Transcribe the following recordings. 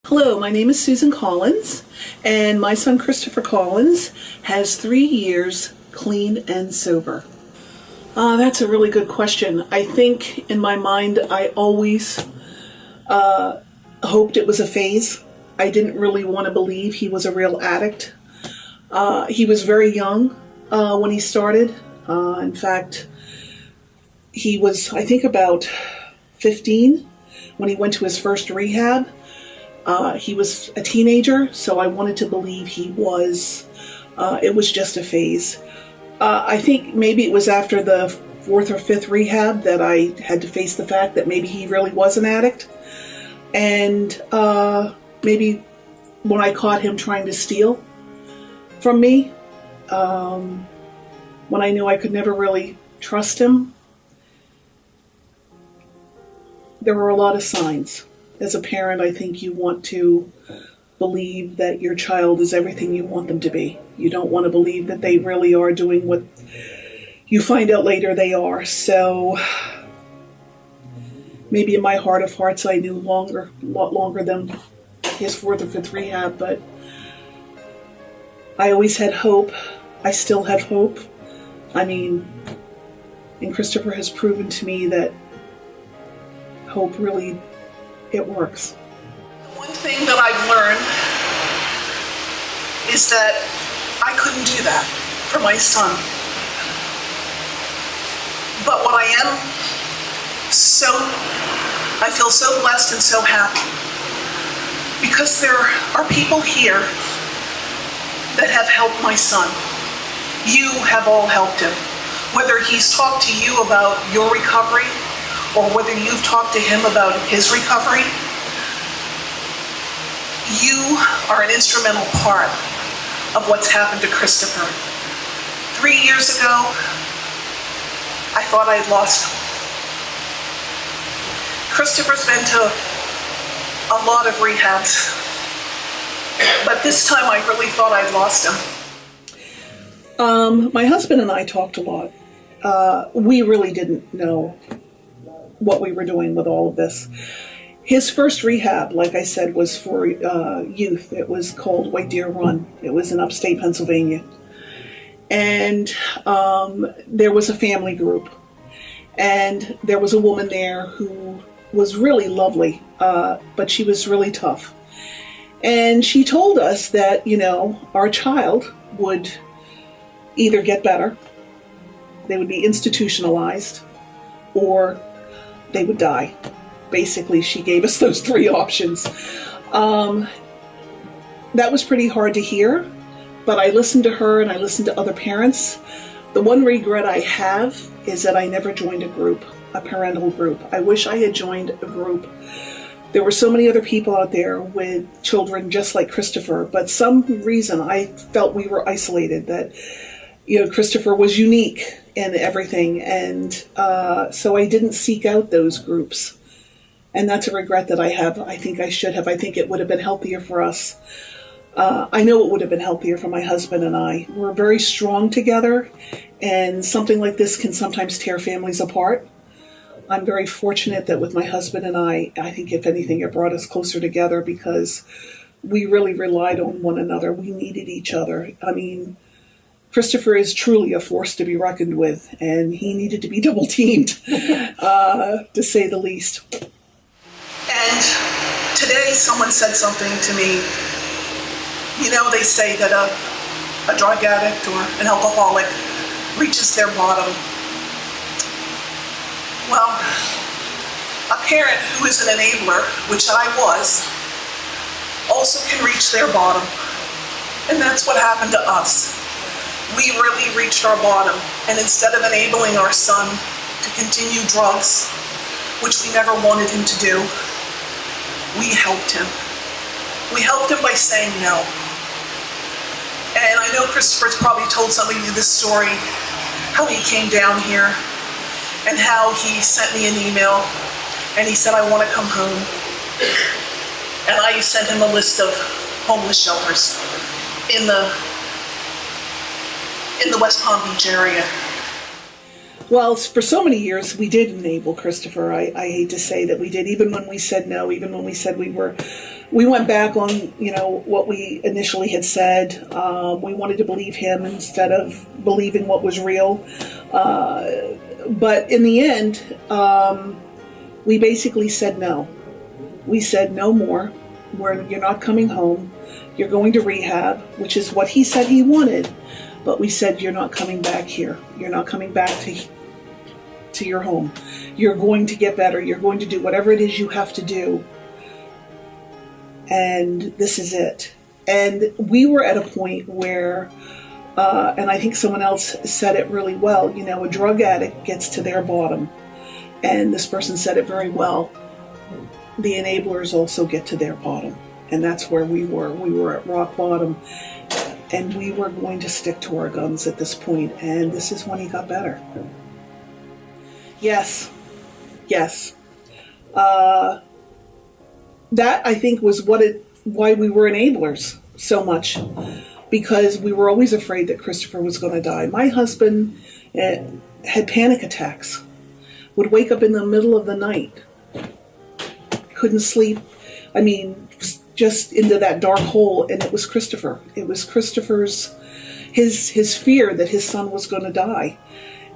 Hello, my name is Susan Collins, and my son Christopher Collins has 3 years clean and sober. That's a really good question. I think in my mind I always hoped it was a phase. I didn't really want to believe he was a real addict. He was very young when he started. In fact, he was, I think, about 15 when he went to his first rehab. He was a teenager, so I wanted to believe it was just a phase. I think maybe it was after the 4th or 5th rehab that I had to face the fact that maybe he really was an addict. And maybe when I caught him trying to steal from me, when I knew I could never really trust him, there were a lot of signs. As a parent, I think you want to believe that your child is everything you want them to be. You don't want to believe that they really are doing what you find out later they are. So maybe in my heart of hearts I knew a lot longer than his 4th or 5th rehab, but I always had hope. I still have hope. I mean, and Christopher has proven to me that hope really, it works. One thing that I've learned is that I couldn't do that for my son. But what I feel so blessed and so happy because there are people here that have helped my son. You have all helped him. Whether he's talked to you about your recovery or whether you've talked to him about his recovery, you are an instrumental part of what's happened to Christopher. 3 years ago, I thought I'd lost him. Christopher's been to a lot of rehabs, but this time I really thought I'd lost him. My husband and I talked a lot. We really didn't know what we were doing with all of this. His first rehab, like I said, was for youth. It was called White Deer Run. It was in upstate Pennsylvania. And there was a family group. And there was a woman there who was really lovely, but she was really tough. And she told us that, our child would either get better, they would be institutionalized, or they would die. Basically, she gave us those 3 options. That was pretty hard to hear, but I listened to her and I listened to other parents. The one regret I have is that I never joined a group, a parental group. I wish I had joined a group. There were so many other people out there with children just like Christopher, but some reason I felt we were isolated, that Christopher was unique in everything, and so I didn't seek out those groups. And that's a regret that I have. I think I should have. I think it would have been healthier for us. I know it would have been healthier for my husband and I. We're very strong together, and something like this can sometimes tear families apart. I'm very fortunate that with my husband and I think if anything, it brought us closer together because we really relied on one another. We needed each other. I mean, Christopher is truly a force to be reckoned with, and he needed to be double teamed, to say the least. And today someone said something to me. They say that a drug addict or an alcoholic reaches their bottom. Well, a parent who is an enabler, which I was, also can reach their bottom. And that's what happened to us. We really reached our bottom, and instead of enabling our son to continue drugs, which we never wanted him to do, we helped him. We helped him by saying no. And I know Christopher's probably told some of you this story, how he came down here and how he sent me an email and he said, I want to come home. and I sent him a list of homeless shelters in the West Palm Beach area. Well, for so many years, we did enable Christopher. I hate to say that we did, even when we said no, even when we said we went back on, what we initially had said. We wanted to believe him instead of believing what was real. But in the end, we basically said no. We said no more. You're not coming home. You're going to rehab, which is what he said he wanted. But we said, you're not coming back here. You're not coming back to your home. You're going to get better. You're going to do whatever it is you have to do. And this is it. And we were at a point where, and I think someone else said it really well, a drug addict gets to their bottom. And this person said it very well. The enablers also get to their bottom. And that's where we were. We were at rock bottom. And we were going to stick to our guns at this point. And this is when he got better. Yes. That, I think, was why we were enablers so much. Because we were always afraid that Christopher was going to die. My husband had panic attacks. Would wake up in the middle of the night. Couldn't sleep. I mean, just into that dark hole, and it was Christopher. It was Christopher's, his fear that his son was going to die.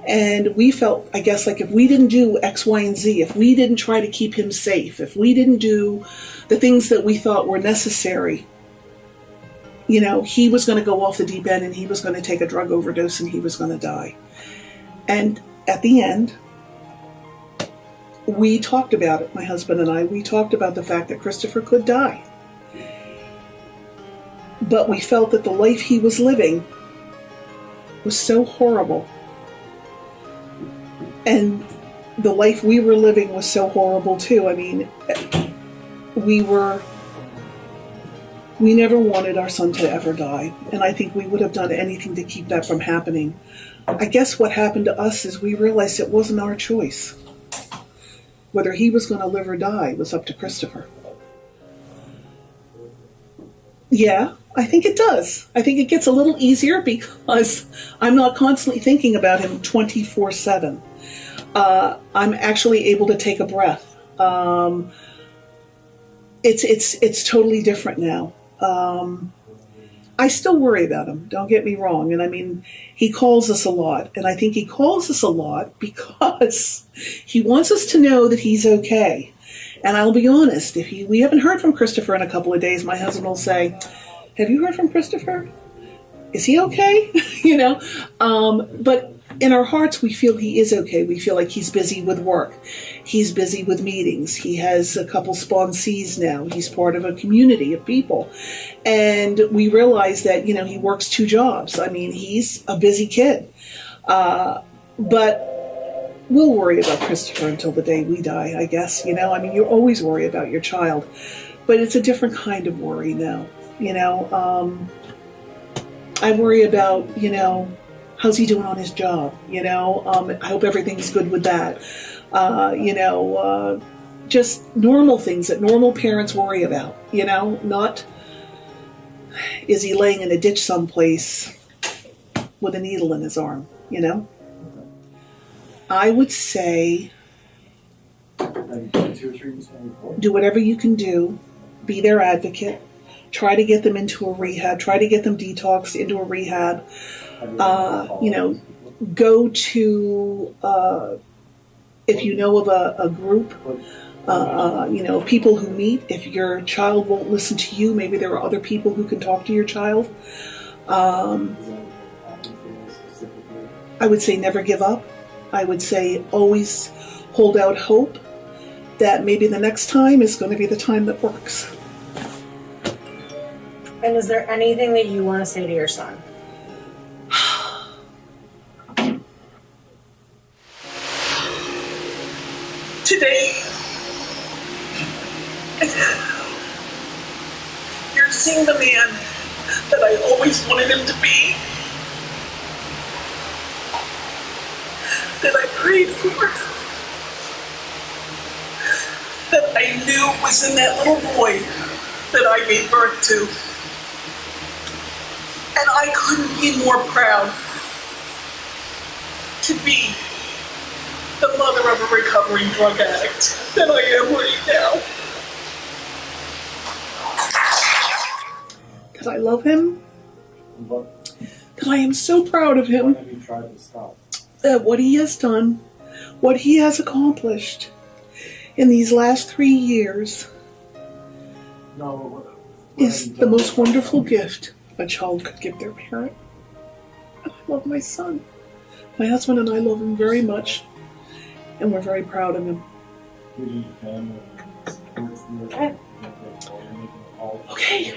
And we felt, I guess, like if we didn't do X, Y, and Z, if we didn't try to keep him safe, if we didn't do the things that we thought were necessary, he was going to go off the deep end and he was going to take a drug overdose and he was going to die. And at the end, we talked about it, my husband and I. We talked about the fact that Christopher could die. But we felt that the life he was living was so horrible. And the life we were living was so horrible too. I mean, we never wanted our son to ever die. And I think we would have done anything to keep that from happening. I guess what happened to us is we realized it wasn't our choice. Whether he was going to live or die was up to Christopher. Yeah, I think it does. I think it gets a little easier because I'm not constantly thinking about him 24/7. I'm actually able to take a breath. It's totally different now. I still worry about him, don't get me wrong. And I mean, he calls us a lot. And I think he calls us a lot because he wants us to know that he's okay. And I'll be honest, if we haven't heard from Christopher in a couple of days, my husband will say, have you heard from Christopher? Is he okay? But in our hearts, we feel he is okay. We feel like he's busy with work. He's busy with meetings. He has a couple sponsees now. He's part of a community of people. And we realize that, he works 2 jobs. I mean, he's a busy kid. But we'll worry about Christopher until the day we die, I guess. I mean, you always worry about your child. But it's a different kind of worry now. I worry about, how's he doing on his job? I hope everything's good with that. Just normal things that normal parents worry about, not is he laying in a ditch someplace with a needle in his arm, I would say do whatever you can do, be their advocate, try to get them into a rehab, try to get them detoxed into a rehab. Go to, if you know of a group, people who meet. If your child won't listen to you, maybe there are other people who can talk to your child. I would say never give up. I would say always hold out hope that maybe the next time is going to be the time that works. And is there anything that you want to say to your son? Today, you're seeing the man that I always wanted him to be, that I prayed for, that I knew was in that little boy that I gave birth to. And I couldn't be more proud to be the mother of a recovering drug addict than I am right now. That I love him. That I am so proud of him. Why have you tried to stop? That what he has done, what he has accomplished in these last 3 years No. is the most wonderful gift a child could give their parent. And I love my son. My husband and I love him very much, and we're very proud of him. You need family supports you. Okay.